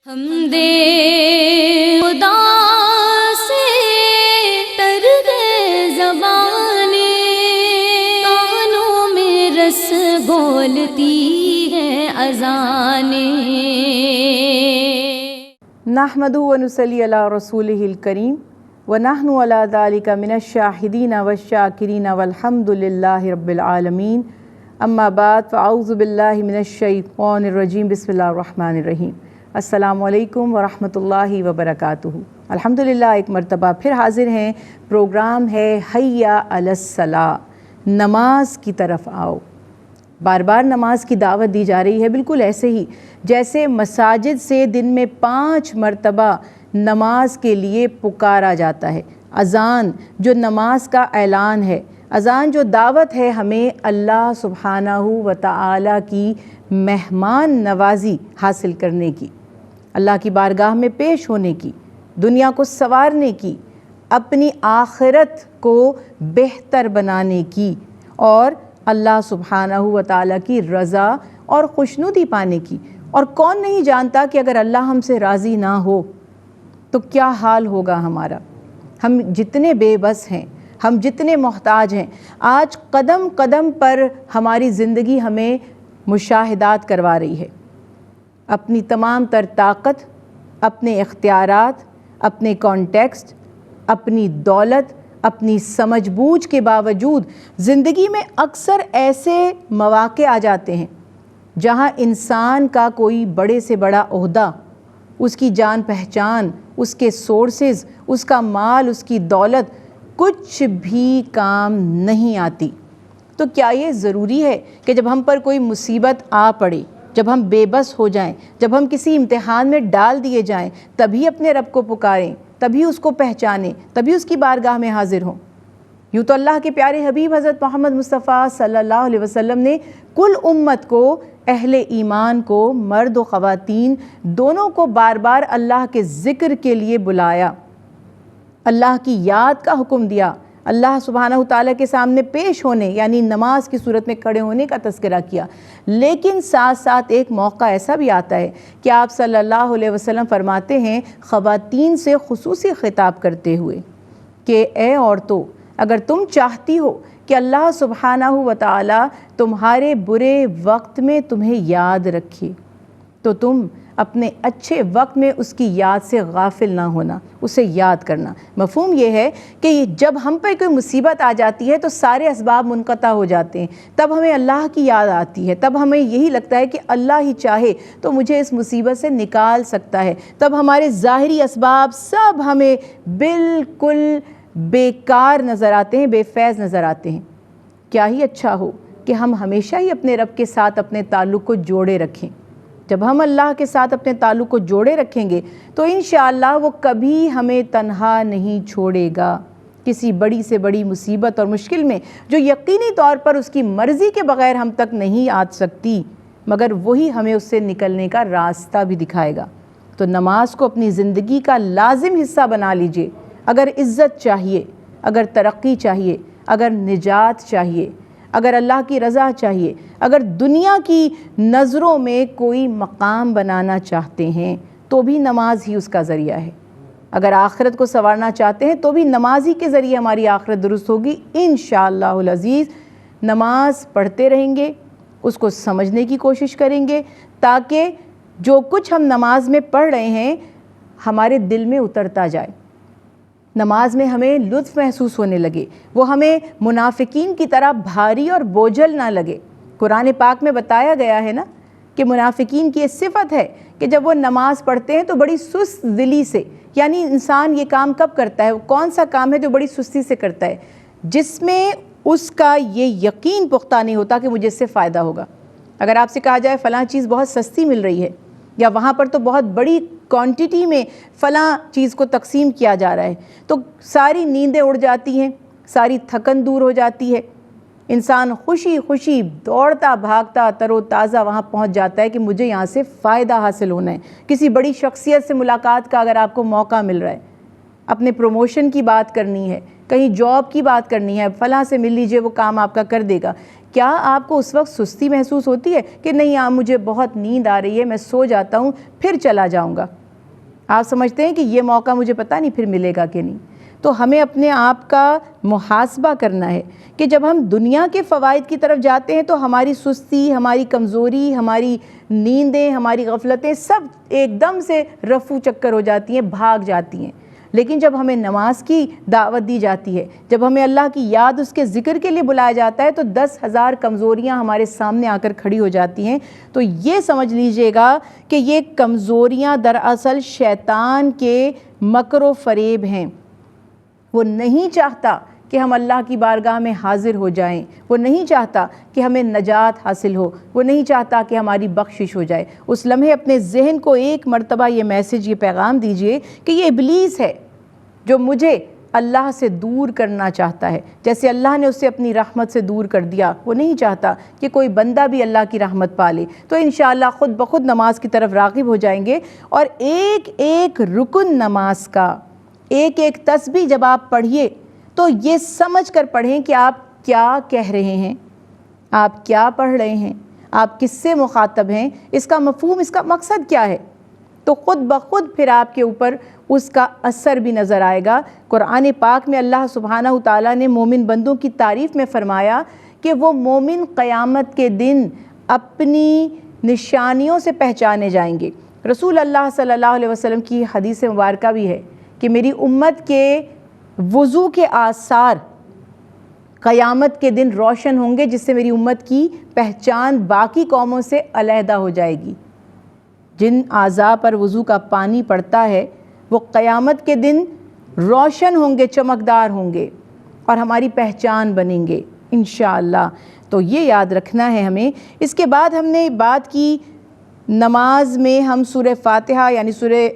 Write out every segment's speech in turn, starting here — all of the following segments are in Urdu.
حمدے خدا سے تر گئے زبانیں، کانوں میں رس بولتی ہے اذانیں۔ نحمدہ ونصلی علی رسولہ الکریم ونحن علی ذالک من الشاہدین والشاکرین والحمد للہ رب العالمین، اما بعد فاعوذ باللہ من الشیطان الرجیم، بسم اللہ الرحمن الرحیم۔ السلام علیکم ورحمۃ اللہ وبرکاتہ۔ الحمدللہ ایک مرتبہ پھر حاضر ہیں، پروگرام ہے حی علی الصلاۃ، نماز کی طرف آؤ۔ بار بار نماز کی دعوت دی جا رہی ہے، بالکل ایسے ہی جیسے مساجد سے دن میں 5 مرتبہ نماز کے لیے پکارا جاتا ہے۔ اذان جو نماز کا اعلان ہے، اذان جو دعوت ہے ہمیں اللہ سبحانہ و تعالی کی مہمان نوازی حاصل کرنے کی، اللہ کی بارگاہ میں پیش ہونے کی، دنیا کو سنوارنے کی، اپنی آخرت کو بہتر بنانے کی، اور اللہ سبحانہ و تعالیٰ کی رضا اور خوشنودی پانے کی۔ اور کون نہیں جانتا کہ اگر اللہ ہم سے راضی نہ ہو تو کیا حال ہوگا ہمارا۔ ہم جتنے بے بس ہیں، ہم جتنے محتاج ہیں، آج قدم قدم پر ہماری زندگی ہمیں مشاہدات کروا رہی ہے۔ اپنی تمام تر طاقت، اپنے اختیارات، اپنے کانٹیکسٹ، اپنی دولت، اپنی سمجھ بوجھ کے باوجود زندگی میں اکثر ایسے مواقع آ جاتے ہیں جہاں انسان کا کوئی بڑے سے بڑا عہدہ، اس کی جان پہچان، اس کے سورسز، اس کا مال، اس کی دولت کچھ بھی کام نہیں آتی۔ تو کیا یہ ضروری ہے کہ جب ہم پر کوئی مصیبت آ پڑے، جب ہم بے بس ہو جائیں، جب ہم کسی امتحان میں ڈال دیے جائیں، تبھی اپنے رب کو پکاریں، تبھی اس کو پہچانیں، تبھی اس کی بارگاہ میں حاضر ہوں؟ یوں تو اللہ کے پیارے حبیب حضرت محمد مصطفیٰ صلی اللہ علیہ وسلم نے کل امت کو، اہل ایمان کو، مرد و خواتین دونوں کو بار بار اللہ کے ذکر کے لیے بلایا، اللہ کی یاد کا حکم دیا، اللہ سبحانہ وتعالیٰ کے سامنے پیش ہونے یعنی نماز کی صورت میں کھڑے ہونے کا تذکرہ کیا۔ لیکن ساتھ ساتھ ایک موقع ایسا بھی آتا ہے کہ آپ صلی اللہ علیہ وسلم فرماتے ہیں خواتین سے خصوصی خطاب کرتے ہوئے کہ اے عورتوں، اگر تم چاہتی ہو کہ اللہ سبحانہ وتعالیٰ تمہارے برے وقت میں تمہیں یاد رکھے تو تم اپنے اچھے وقت میں اس کی یاد سے غافل نہ ہونا، اسے یاد کرنا۔ مفہوم یہ ہے کہ جب ہم پر کوئی مصیبت آ جاتی ہے تو سارے اسباب منقطع ہو جاتے ہیں، تب ہمیں اللہ کی یاد آتی ہے، تب ہمیں یہی لگتا ہے کہ اللہ ہی چاہے تو مجھے اس مصیبت سے نکال سکتا ہے، تب ہمارے ظاہری اسباب سب ہمیں بالکل بیکار نظر آتے ہیں، بے فیض نظر آتے ہیں۔ کیا ہی اچھا ہو کہ ہم ہمیشہ ہی اپنے رب کے ساتھ اپنے تعلق کو جوڑے رکھیں۔ جب ہم اللہ کے ساتھ اپنے تعلق کو جوڑے رکھیں گے تو انشاءاللہ وہ کبھی ہمیں تنہا نہیں چھوڑے گا۔ کسی بڑی سے بڑی مصیبت اور مشکل میں جو یقینی طور پر اس کی مرضی کے بغیر ہم تک نہیں آ سکتی، مگر وہی ہمیں اس سے نکلنے کا راستہ بھی دکھائے گا۔ تو نماز کو اپنی زندگی کا لازم حصہ بنا لیجئے۔ اگر عزت چاہیے، اگر ترقی چاہیے، اگر نجات چاہیے، اگر اللہ کی رضا چاہیے، اگر دنیا کی نظروں میں کوئی مقام بنانا چاہتے ہیں تو بھی نماز ہی اس کا ذریعہ ہے۔ اگر آخرت کو سنوارنا چاہتے ہیں تو بھی نماز ہی کے ذریعے ہماری آخرت درست ہوگی انشاءاللہ العزیز۔ نماز پڑھتے رہیں گے، اس کو سمجھنے کی کوشش کریں گے تاکہ جو کچھ ہم نماز میں پڑھ رہے ہیں ہمارے دل میں اترتا جائے، نماز میں ہمیں لطف محسوس ہونے لگے، وہ ہمیں منافقین کی طرح بھاری اور بوجھل نہ لگے۔ قرآن پاک میں بتایا گیا ہے نا کہ منافقین کی یہ صفت ہے کہ جب وہ نماز پڑھتے ہیں تو بڑی سست دلی سے، یعنی انسان یہ کام کب کرتا ہے، کون سا کام ہے جو بڑی سستی سے کرتا ہے، جس میں اس کا یہ یقین پختہ نہیں ہوتا کہ مجھے اس سے فائدہ ہوگا۔ اگر آپ سے کہا جائے فلاں چیز بہت سستی مل رہی ہے، یا وہاں پر تو بہت بڑی کوانٹیٹی میں فلاں چیز کو تقسیم کیا جا رہا ہے، تو ساری نیندیں اڑ جاتی ہیں، ساری تھکن دور ہو جاتی ہے، انسان خوشی خوشی دوڑتا بھاگتا تر و تازہ وہاں پہنچ جاتا ہے کہ مجھے یہاں سے فائدہ حاصل ہونا ہے۔ کسی بڑی شخصیت سے ملاقات کا اگر آپ کو موقع مل رہا ہے، اپنے پروموشن کی بات کرنی ہے، کہیں جاب کی بات کرنی ہے، فلاں سے مل لیجئے وہ کام آپ کا کر دے گا، کیا آپ کو اس وقت سستی محسوس ہوتی ہے کہ نہیں مجھے بہت نیند آ رہی ہے، میں سو جاتا ہوں پھر چلا جاؤں گا؟ آپ سمجھتے ہیں کہ یہ موقع مجھے پتہ نہیں پھر ملے گا کہ نہیں؟ تو ہمیں اپنے آپ کا محاسبہ کرنا ہے کہ جب ہم دنیا کے فوائد کی طرف جاتے ہیں تو ہماری سستی، ہماری کمزوری، ہماری نیندیں، ہماری غفلتیں سب ایک دم سے رفو چکر ہو جاتی ہیں، بھاگ جاتی ہیں۔ لیکن جب ہمیں نماز کی دعوت دی جاتی ہے، جب ہمیں اللہ کی یاد، اس کے ذکر کے لیے بلایا جاتا ہے، تو 10,000 کمزوریاں ہمارے سامنے آ کر کھڑی ہو جاتی ہیں۔ تو یہ سمجھ لیجئے گا کہ یہ کمزوریاں دراصل شیطان کے مکر و فریب ہیں۔ وہ نہیں چاہتا کہ ہم اللہ کی بارگاہ میں حاضر ہو جائیں، وہ نہیں چاہتا کہ ہمیں نجات حاصل ہو، وہ نہیں چاہتا کہ ہماری بخشش ہو جائے۔ اس لمحے اپنے ذہن کو ایک مرتبہ یہ میسج، یہ پیغام دیجئے کہ یہ ابلیس ہے جو مجھے اللہ سے دور کرنا چاہتا ہے، جیسے اللہ نے اسے اپنی رحمت سے دور کر دیا۔ وہ نہیں چاہتا کہ کوئی بندہ بھی اللہ کی رحمت پالے۔ تو انشاءاللہ خود بخود نماز کی طرف راغب ہو جائیں گے، اور ایک ایک رکن نماز کا، ایک ایک تسبیح جب آپ پڑھیے تو یہ سمجھ کر پڑھیں کہ آپ کیا کہہ رہے ہیں، آپ کیا پڑھ رہے ہیں، آپ کس سے مخاطب ہیں، اس کا مفہوم، اس کا مقصد کیا ہے۔ تو خود بخود پھر آپ کے اوپر اس کا اثر بھی نظر آئے گا۔ قرآن پاک میں اللہ سبحانہ تعالیٰ نے مومن بندوں کی تعریف میں فرمایا کہ وہ مومن قیامت کے دن اپنی نشانیوں سے پہچانے جائیں گے۔ رسول اللہ صلی اللہ علیہ وسلم کی حدیث مبارکہ بھی ہے کہ میری امت کے وضو کے آثار قیامت کے دن روشن ہوں گے، جس سے میری امت کی پہچان باقی قوموں سے علیحدہ ہو جائے گی۔ جن اعضاء پر وضو کا پانی پڑتا ہے وہ قیامت کے دن روشن ہوں گے، چمکدار ہوں گے، اور ہماری پہچان بنیں گے انشاءاللہ۔ تو یہ یاد رکھنا ہے ہمیں۔ اس کے بعد ہم نے بات کی نماز میں ہم سورہ فاتحہ، یعنی سورہ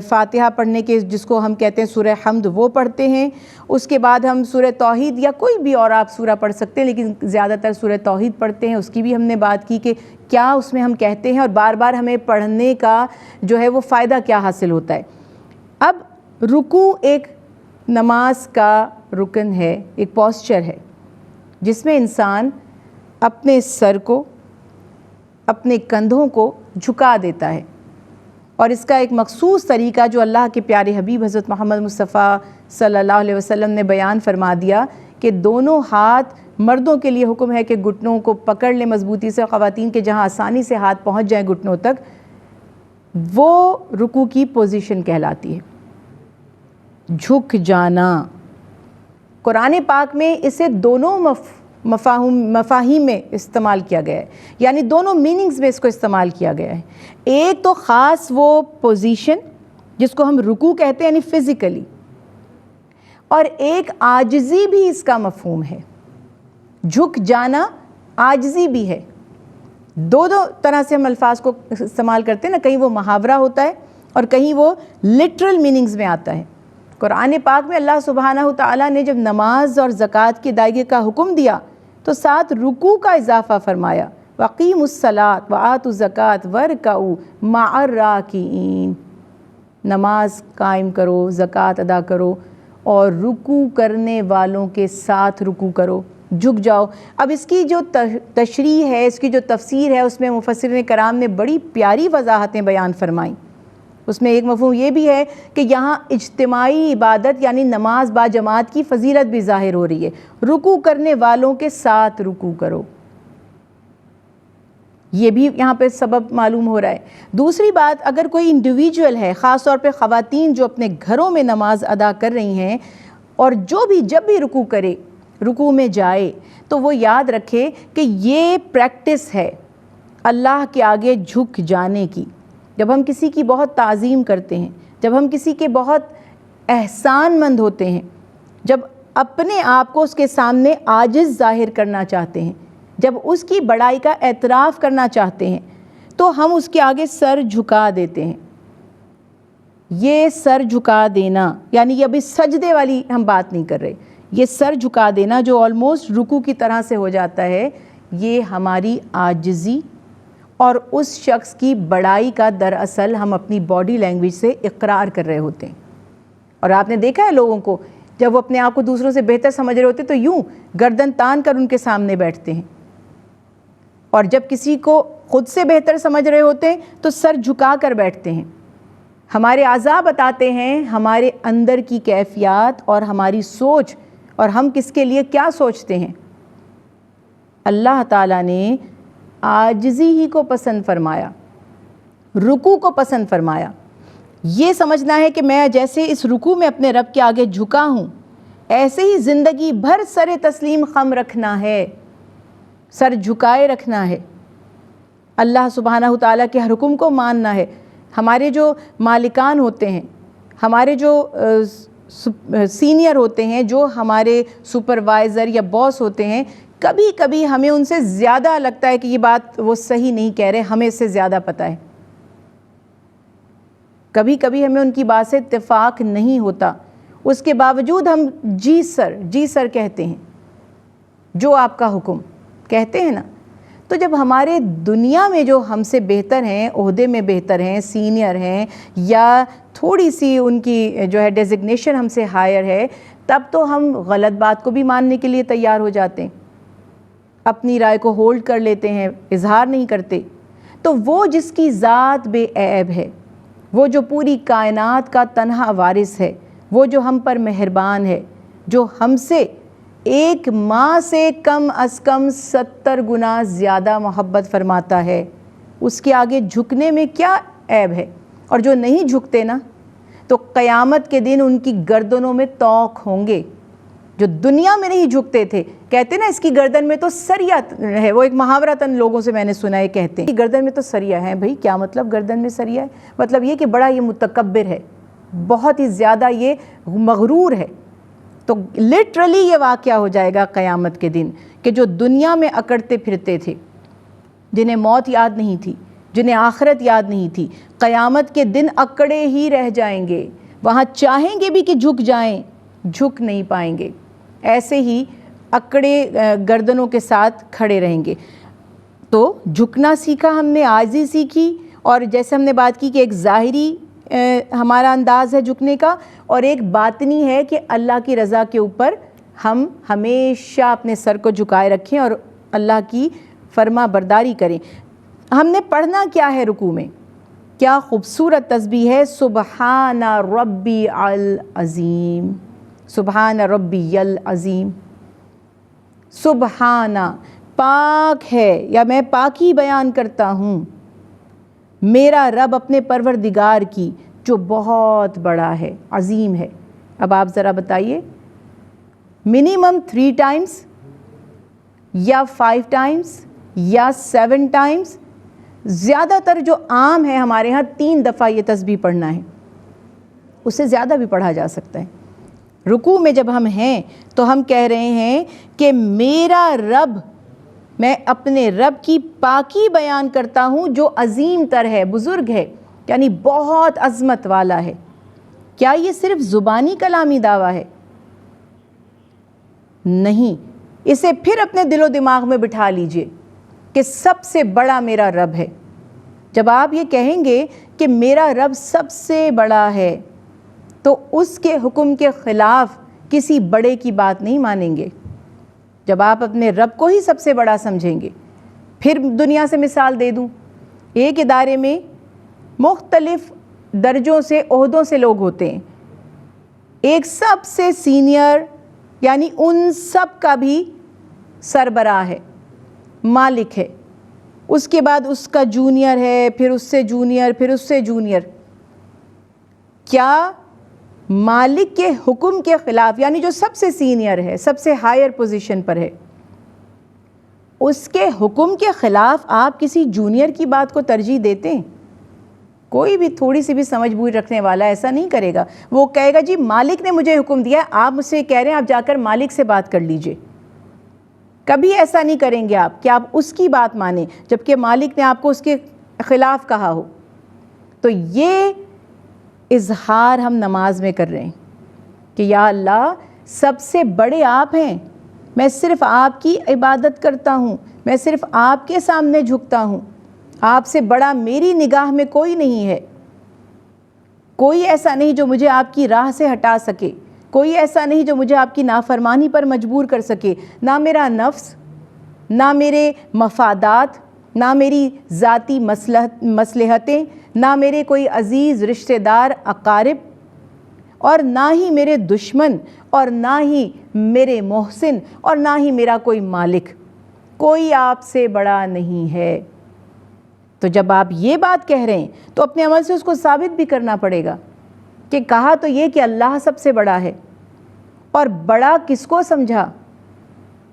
فاتحہ پڑھنے کے، جس کو ہم کہتے ہیں سورہ حمد، وہ پڑھتے ہیں۔ اس کے بعد ہم سورہ توحید یا کوئی بھی اور آپ سورہ پڑھ سکتے ہیں، لیکن زیادہ تر سورہ توحید پڑھتے ہیں۔ اس کی بھی ہم نے بات کی کہ کیا اس میں ہم کہتے ہیں، اور بار بار ہمیں پڑھنے کا جو ہے وہ فائدہ کیا حاصل ہوتا ہے۔ اب رکوع ایک نماز کا رکن ہے، ایک پوسچر ہے جس میں انسان اپنے سر کو، اپنے کندھوں کو جھکا دیتا ہے، اور اس کا ایک مخصوص طریقہ جو اللہ کے پیارے حبیب حضرت محمد مصطفیٰ صلی اللہ علیہ وسلم نے بیان فرما دیا کہ دونوں ہاتھ، مردوں کے لیے حکم ہے کہ گھٹنوں کو پکڑ لیں مضبوطی سے، خواتین کے جہاں آسانی سے ہاتھ پہنچ جائیں گھٹنوں تک، وہ رکوع کی پوزیشن کہلاتی ہے۔ جھک جانا، قرآن پاک میں اسے دونوں مفاہیم میں استعمال کیا گیا ہے، یعنی دونوں میننگز میں اس کو استعمال کیا گیا ہے۔ ایک تو خاص وہ پوزیشن جس کو ہم رکوع کہتے ہیں، یعنی فزیکلی، اور ایک عاجزی بھی اس کا مفہوم ہے۔ جھک جانا عاجزی بھی ہے۔ دو طرح سے ہم الفاظ کو استعمال کرتے ہیں نا، کہیں وہ محاورہ ہوتا ہے اور کہیں وہ لٹرل میننگز میں آتا ہے۔ قرآن پاک میں اللہ سبحانہ تعالیٰ نے جب نماز اور زکوٰۃ کی ادائیگی کا حکم دیا تو ساتھ رکوع کا اضافہ فرمایا، وَأَقِیمُوا الصَّلَاةَ وَآتُوا الزَّکَاةَ وَارْکَعُوا مَعَ الرَّاکِعِینَ، نماز قائم کرو، زکوٰۃ ادا کرو، اور رکوع کرنے والوں کے ساتھ رکوع کرو، جھک جاؤ۔ اب اس کی جو تشریح ہے، اس کی جو تفسیر ہے، اس میں مفسرین کرام نے بڑی پیاری وضاحتیں بیان فرمائیں۔ اس میں ایک مفہوم یہ بھی ہے کہ یہاں اجتماعی عبادت یعنی نماز با جماعت کی فضیلت بھی ظاہر ہو رہی ہے۔ رکوع کرنے والوں کے ساتھ رکوع کرو، یہ بھی یہاں پہ سبب معلوم ہو رہا ہے۔ دوسری بات، اگر کوئی انڈیویجول ہے، خاص طور پہ خواتین جو اپنے گھروں میں نماز ادا کر رہی ہیں، اور جب بھی رکوع کرے، رکوع میں جائے، تو وہ یاد رکھے کہ یہ پریکٹس ہے اللہ کے آگے جھک جانے کی۔ جب ہم کسی کی بہت تعظیم کرتے ہیں، جب ہم کسی کے بہت احسان مند ہوتے ہیں، جب اپنے آپ کو اس کے سامنے عاجز ظاہر کرنا چاہتے ہیں، جب اس کی بڑائی کا اعتراف کرنا چاہتے ہیں، تو ہم اس کے آگے سر جھکا دیتے ہیں۔ یہ سر جھکا دینا، یعنی یہ ابھی سجدے والی ہم بات نہیں کر رہے، یہ سر جھکا دینا جو آلموسٹ رکوع کی طرح سے ہو جاتا ہے، یہ ہماری عاجزی اور اس شخص کی بڑائی کا دراصل ہم اپنی باڈی لینگویج سے اقرار کر رہے ہوتے ہیں۔ اور آپ نے دیکھا ہے لوگوں کو جب وہ اپنے آپ کو دوسروں سے بہتر سمجھ رہے ہوتے تو یوں گردن تان کر ان کے سامنے بیٹھتے ہیں، اور جب کسی کو خود سے بہتر سمجھ رہے ہوتے ہیں تو سر جھکا کر بیٹھتے ہیں۔ ہمارے اعضاء بتاتے ہیں ہمارے اندر کی کیفیات اور ہماری سوچ، اور ہم کس کے لیے کیا سوچتے ہیں۔ اللہ تعالیٰ نے عاجزی ہی کو پسند فرمایا، رکوع کو پسند فرمایا۔ یہ سمجھنا ہے کہ میں جیسے اس رکوع میں اپنے رب کے آگے جھکا ہوں، ایسے ہی زندگی بھر سر تسلیم خم رکھنا ہے، سر جھکائے رکھنا ہے، اللہ سبحانہ تعالیٰ کے ہر حکم کو ماننا ہے۔ ہمارے جو مالکان ہوتے ہیں، ہمارے جو سینئر ہوتے ہیں، جو ہمارے سپروائزر یا باس ہوتے ہیں، کبھی کبھی ہمیں ان سے زیادہ لگتا ہے کہ یہ بات وہ صحیح نہیں کہہ رہے، ہمیں اس سے زیادہ پتہ ہے۔ کبھی کبھی ہمیں ان کی بات سے اتفاق نہیں ہوتا، اس کے باوجود ہم جی سر کہتے ہیں، جو آپ کا حکم کہتے ہیں نا۔ تو جب ہمارے دنیا میں جو ہم سے بہتر ہیں، عہدے میں بہتر ہیں، سینئر ہیں، یا تھوڑی سی ان کی جو ہے ڈیزگنیشن ہم سے ہائر ہے، تب تو ہم غلط بات کو بھی ماننے کے لیے تیار ہو جاتے ہیں، اپنی رائے کو ہولڈ کر لیتے ہیں، اظہار نہیں کرتے۔ تو وہ جس کی ذات بے عیب ہے، وہ جو پوری کائنات کا تنہا وارث ہے، وہ جو ہم پر مہربان ہے، جو ہم سے ایک ماں سے کم از کم 70 گنا زیادہ محبت فرماتا ہے، اس کے آگے جھکنے میں کیا عیب ہے؟ اور جو نہیں جھکتے نا، تو قیامت کے دن ان کی گردنوں میں طوق ہوں گے۔ جو دنیا میں نہیں جھکتے تھے، کہتے نا اس کی گردن میں تو سریا ہے، وہ ایک محاورتاً لوگوں سے میں نے سنا ہے کہتے ہیں گردن میں تو سریا ہے۔ بھائی کیا مطلب گردن میں سریا ہے؟ مطلب یہ کہ بڑا یہ متکبر ہے، بہت ہی زیادہ یہ مغرور ہے۔ تو لٹرلی یہ واقعہ ہو جائے گا قیامت کے دن کہ جو دنیا میں اکڑتے پھرتے تھے، جنہیں موت یاد نہیں تھی، جنہیں آخرت یاد نہیں تھی، قیامت کے دن اکڑے ہی رہ جائیں گے، وہاں چاہیں گے بھی کہ جھک جائیں، جھک نہیں پائیں گے، ایسے ہی اکڑے گردنوں کے ساتھ کھڑے رہیں گے۔ تو جھکنا سیکھا ہم نے، عاجزی سیکھی، اور جیسے ہم نے بات کی کہ ایک ظاہری ہمارا انداز ہے جھکنے کا، اور ایک باطنی ہے کہ اللہ کی رضا کے اوپر ہم ہمیشہ اپنے سر کو جھکائے رکھیں اور اللہ کی فرما برداری کریں۔ ہم نے پڑھنا کیا ہے رکوع میں؟ کیا خوبصورت تسبیح ہے، سبحان ربی العظیم، سبحان ربی العظیم۔ سبحان پاک ہے، یا میں پاکی بیان کرتا ہوں، میرا رب اپنے پروردگار کی جو بہت بڑا ہے، عظیم ہے۔ اب آپ ذرا بتائیے، منیمم 3 ٹائمز یا 5 ٹائمز یا 7 ٹائمز، زیادہ تر جو عام ہے ہمارے ہاں 3 دفعہ یہ تسبیح پڑھنا ہے، اس سے زیادہ بھی پڑھا جا سکتا ہے۔ رکوع میں جب ہم ہیں تو ہم کہہ رہے ہیں کہ میرا رب، میں اپنے رب کی پاکی بیان کرتا ہوں جو عظیم تر ہے، بزرگ ہے، یعنی بہت عظمت والا ہے۔ کیا یہ صرف زبانی کلامی دعویٰ ہے؟ نہیں، اسے پھر اپنے دل و دماغ میں بٹھا لیجئے کہ سب سے بڑا میرا رب ہے۔ جب آپ یہ کہیں گے کہ میرا رب سب سے بڑا ہے، تو اس کے حکم کے خلاف کسی بڑے کی بات نہیں مانیں گے۔ جب آپ اپنے رب کو ہی سب سے بڑا سمجھیں گے، پھر دنیا سے مثال دے دوں، ایک ادارے میں مختلف درجوں سے، عہدوں سے لوگ ہوتے ہیں۔ ایک سب سے سینئر، یعنی ان سب کا بھی سربراہ ہے، مالک ہے، اس کے بعد اس کا جونیئر ہے، پھر اس سے جونیئر، پھر اس سے جونیئر۔ کیا مالک کے حکم کے خلاف، یعنی جو سب سے سینئر ہے، سب سے ہائر پوزیشن پر ہے، اس کے حکم کے خلاف آپ کسی جونیئر کی بات کو ترجیح دیتے ہیں؟ کوئی بھی تھوڑی سی بھی سمجھ بوجھ رکھنے والا ایسا نہیں کرے گا۔ وہ کہے گا جی مالک نے مجھے حکم دیا ہے، آپ مجھ سے کہہ رہے ہیں، آپ جا کر مالک سے بات کر لیجئے۔ کبھی ایسا نہیں کریں گے آپ کہ آپ اس کی بات مانیں جبکہ مالک نے آپ کو اس کے خلاف کہا ہو۔ تو یہ اظہار ہم نماز میں کر رہے ہیں کہ یا اللہ سب سے بڑے آپ ہیں، میں صرف آپ کی عبادت کرتا ہوں، میں صرف آپ کے سامنے جھکتا ہوں، آپ سے بڑا میری نگاہ میں کوئی نہیں ہے، کوئی ایسا نہیں جو مجھے آپ کی راہ سے ہٹا سکے، کوئی ایسا نہیں جو مجھے آپ کی نافرمانی پر مجبور کر سکے، نہ میرا نفس، نہ میرے مفادات، نہ میری ذاتی مصلحتیں، نہ میرے کوئی عزیز رشتہ دار اقارب، اور نہ ہی میرے دشمن، اور نہ ہی میرے محسن، اور نہ ہی میرا کوئی مالک، کوئی آپ سے بڑا نہیں ہے۔ تو جب آپ یہ بات کہہ رہے ہیں تو اپنے عمل سے اس کو ثابت بھی کرنا پڑے گا کہ کہا تو یہ کہ اللہ سب سے بڑا ہے، اور بڑا کس کو سمجھا؟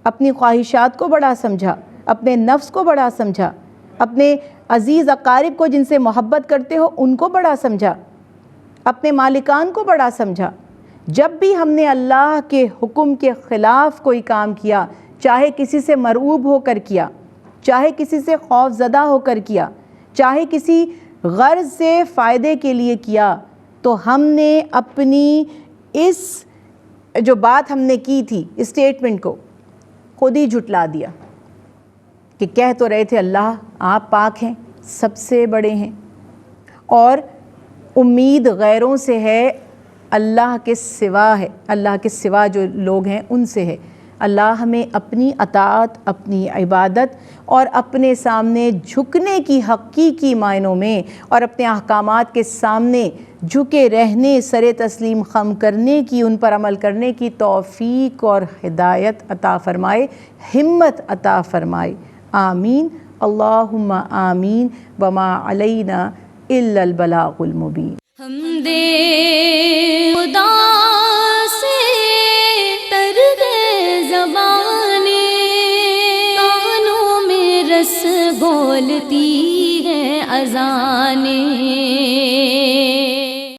اپنی خواہشات کو بڑا سمجھا، اپنے نفس کو بڑا سمجھا، اپنے عزیز اقارب کو جن سے محبت کرتے ہو ان کو بڑا سمجھا، اپنے مالکان کو بڑا سمجھا۔ جب بھی ہم نے اللہ کے حکم کے خلاف کوئی کام کیا، چاہے کسی سے مرعوب ہو کر کیا، چاہے کسی سے خوف زدہ ہو کر کیا، چاہے کسی غرض سے فائدے کے لیے کیا، تو ہم نے اپنی اس جو بات ہم نے کی تھی اسٹیٹمنٹ کو خود ہی جھٹلا دیا کہ کہہ تو رہے تھے اللہ آپ پاک ہیں، سب سے بڑے ہیں، اور امید غیروں سے ہے، اللہ کے سوا ہے، اللہ کے سوا جو لوگ ہیں ان سے ہے۔ اللہ ہمیں اپنی اطاعت، اپنی عبادت اور اپنے سامنے جھکنے کی حقیقی معنوں میں اور اپنے احکامات کے سامنے جھکے رہنے، سر تسلیم خم کرنے کی، ان پر عمل کرنے کی توفیق اور ہدایت عطا فرمائے، ہمت عطا فرمائے، آمین اللہم آمین، وما علینا الا البلاغ المبین۔ حمد خدا سے تر گئے زبانیں، کانوں میں رس گھولتی ہے اذانیں،